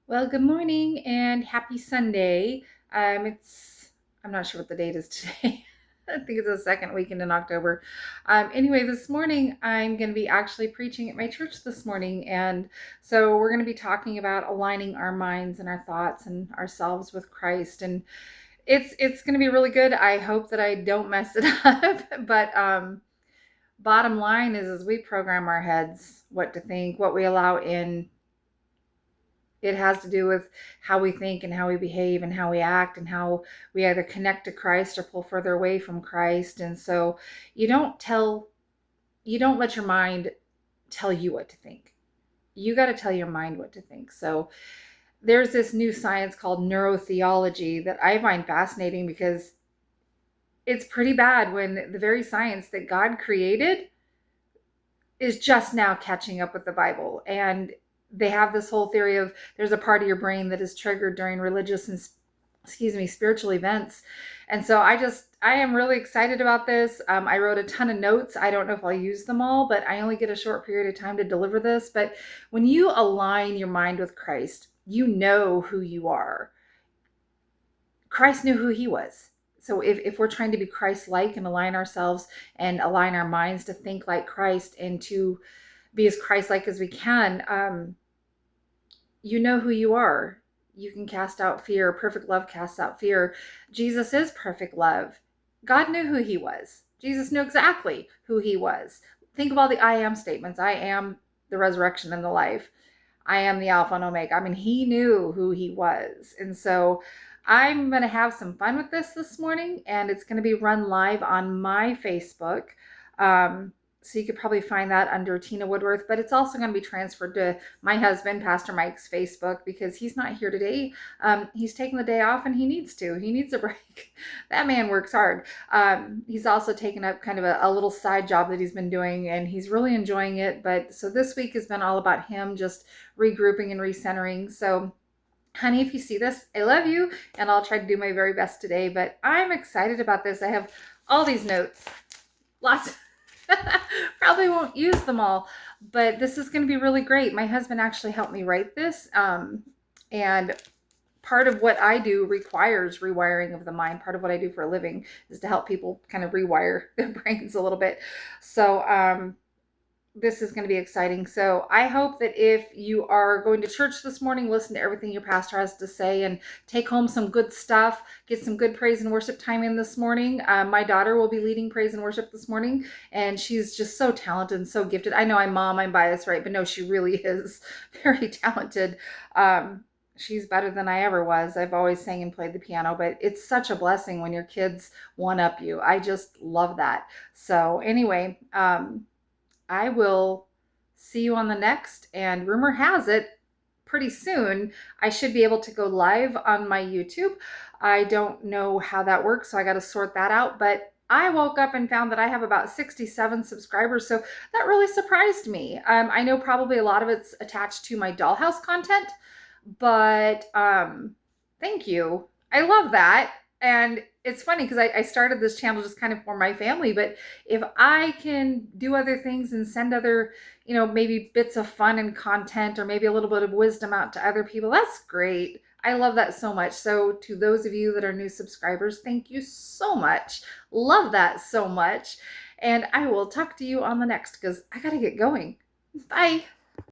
Well, good morning and happy Sunday. I'm not sure what the date is today. I think it's the second weekend in October. Anyway, this morning I'm going to be actually preaching at my church this morning. And so we're going to be talking about aligning our minds and our thoughts and ourselves with Christ. And it's going to be really good. I hope that I don't mess it up. But bottom line is, as we program our heads what to think, what we allow in, it has to do with how we think and how we behave and how we act and how we either connect to Christ or pull further away from Christ. And so you don't tell, you don't let your mind tell you what to think. You got to tell your mind what to think. So there's this new science called neurotheology that I find fascinating because it's pretty bad when the very science that God created is just now catching up with the Bible. And they have this whole theory of there's a part of your brain that is triggered during religious and spiritual events. And so I am really excited about this. I wrote a ton of notes. I don't know if I'll use them all, but I only get a short period of time to deliver this. But when you align your mind with Christ, you know who you are. Christ knew who he was. So if we're trying to be Christ-like and align ourselves and align our minds to think like Christ and to be as Christ-like as we can, you know who you are. You can cast out fear. Perfect love casts out fear. Jesus is perfect love. God knew who he was. Jesus knew exactly who he was. Think of all the I am statements. I am the resurrection and the life. I am the Alpha and Omega. I mean, he knew who he was. And so I'm going to have some fun with this morning, and it's going to be run live on my Facebook. So you could probably find that under Tina Woodworth, but it's also going to be transferred to my husband, Pastor Mike's Facebook, because he's not here today. He's taking the day off and he needs to. He needs a break. That man works hard. He's also taken up kind of a little side job that he's been doing, and he's really enjoying it. But so this week has been all about him just regrouping and recentering. So honey, if you see this, I love you, and I'll try to do my very best today, but I'm excited about this. I have all these notes, lots. Probably won't use them all, but this is going to be really great. My husband actually helped me write this, and part of what I do requires rewiring of the mind. Part of what I do for a living is to help people kind of rewire their brains a little bit. So this is going to be exciting. So I hope that if you are going to church this morning, listen to everything your pastor has to say and take home some good stuff, get some good praise and worship time in this morning. My daughter will be leading praise and worship this morning, and she's just so talented and so gifted. I know I'm biased, right? But no, she really is very talented. She's better than I ever was. I've always sang and played the piano, but it's such a blessing when your kids one up you. I just love that. So anyway, I will see you on the next, and rumor has it pretty soon I should be able to go live on my YouTube. I don't know how that works, so I got to sort that out, but I woke up and found that I have about 67 subscribers, so that really surprised me. I know probably a lot of it's attached to my Dollhouse content, but thank you. I love that. And it's funny because I started this channel just kind of for my family, but if I can do other things and send other, maybe bits of fun and content or maybe a little bit of wisdom out to other people, that's great. I love that so much. So to those of you that are new subscribers, thank you so much. Love that so much. And I will talk to you on the next because I got to get going. Bye.